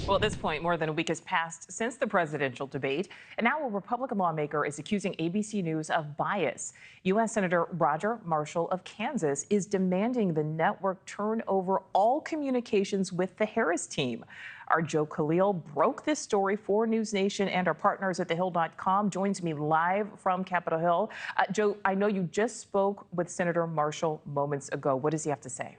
Well, at this point, more than a week has passed since the presidential debate, and now a Republican lawmaker is accusing ABC News of bias. U.S. Senator Roger Marshall of Kansas is demanding the network turn over all communications with the Harris team. Our Joe Khalil broke this story for NewsNation, and our partners at thehill.com joins me live from Capitol Hill. Joe, I know you just spoke with Senator Marshall moments ago. What does he have to say?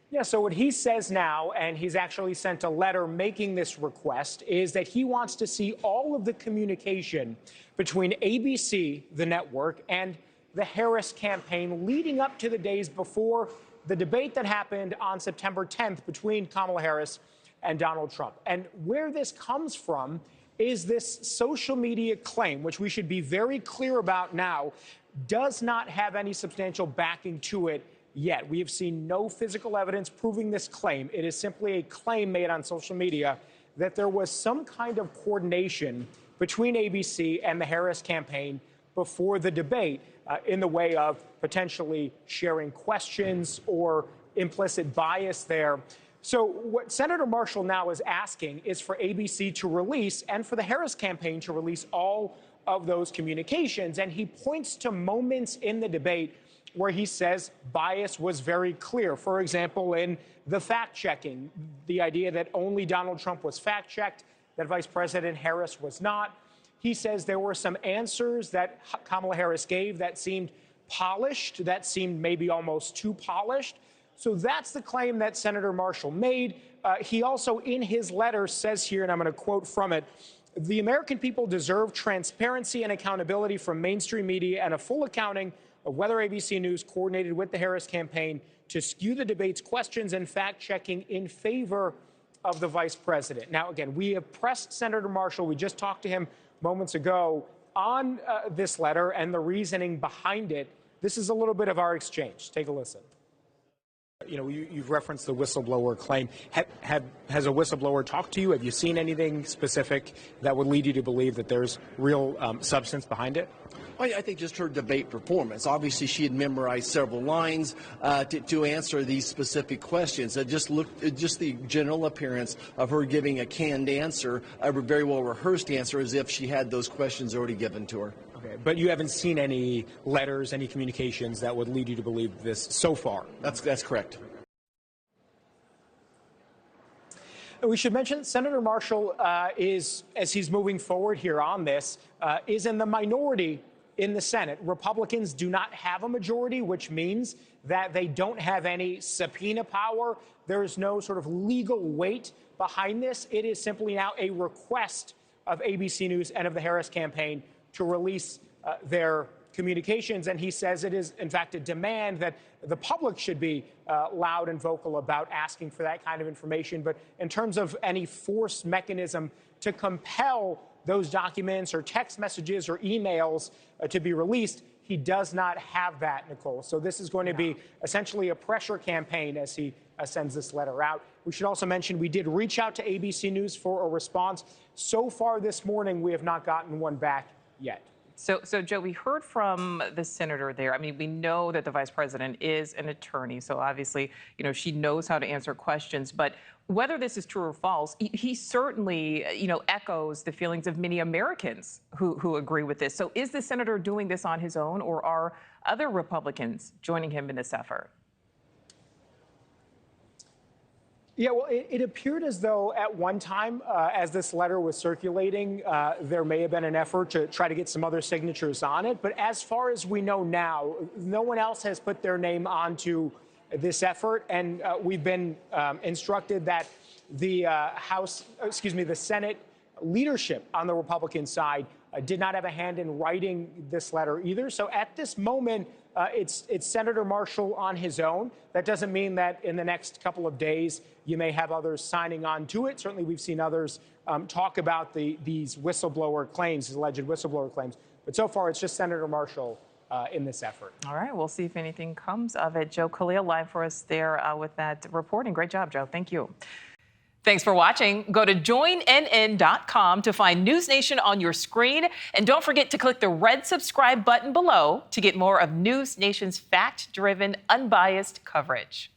Yeah, so what he says now, and he's actually sent a letter making this request, is that he wants to see all of the communication between ABC, the network, and the Harris campaign leading up to the days before the debate that happened on September 10th between Kamala Harris and Donald Trump. And where this comes from is this social media claim, which we should be very clear about now, does not have any substantial backing to it yet. We have seen no physical evidence proving this claim. It is simply a claim made on social media that there was some kind of coordination between ABC and the Harris campaign before the debate in the way of potentially sharing questions or implicit bias there. So what Senator Marshall now is asking is for ABC to release and for the Harris campaign to release all of those communications. And he points to moments in the debate where he says bias was very clear. For example, in the fact-checking, the idea that only Donald Trump was fact-checked, that Vice President Harris was not. He says there were some answers that Kamala Harris gave that seemed polished, that seemed maybe almost too polished. So that's the claim that Senator Marshall made. He also, in his letter, says here, and I'm going to quote from it, "The American people deserve transparency and accountability from mainstream media and a full accounting of whether ABC News coordinated with the Harris campaign to skew the debate's questions and fact-checking in favor of the vice president." Now, again, we have pressed Senator Marshall. We just talked to him moments ago on this letter and the reasoning behind it. This is a little bit of our exchange. Take a listen. You know, you've referenced the whistleblower claim. Has a whistleblower talked to you? Have you seen anything specific that would lead you to believe that there's real substance behind it? I think just her debate performance. Obviously, she had memorized several lines to answer these specific questions. Just the general appearance of her giving a canned answer, a very well rehearsed answer, as if she had those questions already given to her. Okay, but you haven't seen any letters, any communications that would lead you to believe this so far? That's correct. We should mention Senator Marshall is, as he's moving forward here on this, is in the minority in the Senate. Republicans do not have a majority, which means that they don't have any subpoena power. There is no sort of legal weight behind this. It is simply now a request of ABC News and of the Harris campaign to release their communications. And he says it is, in fact, a demand that the public should be loud and vocal about asking for that kind of information. But in terms of any force mechanism to compel those documents or text messages or emails to be released, he does not have that, Nichole. So this is going to be essentially a pressure campaign as he sends this letter out. We should also mention we did reach out to ABC News for a response. So far this morning, we have not gotten one back yet. So, Joe, we heard from the senator there. I mean, we know that the vice president is an attorney, so obviously, you know, she knows how to answer questions. But whether this is true or false, he certainly, you know, echoes the feelings of many Americans who agree with this. So is the senator doing this on his own, or are other Republicans joining him in this effort? Yeah, well, it appeared as though at one time, as this letter was circulating, there may have been an effort to try to get some other signatures on it. But as far as we know now, no one else has put their name onto this effort. And we've been instructed that the the Senate leadership on the Republican side did not have a hand in writing this letter either. So at this moment, it's Senator Marshall on his own. That doesn't mean that in the next couple of days you may have others signing on to it. Certainly, we've seen others talk about these whistleblower claims, these alleged whistleblower claims. But so far, it's just Senator Marshall in this effort. All right, we'll see if anything comes of it. Joe Khalil live for us there with that reporting. Great job, Joe. Thank you. Thanks for watching. Go to joinnn.com to find NewsNation on your screen. And don't forget to click the red subscribe button below to get more of NewsNation's fact-driven, unbiased coverage.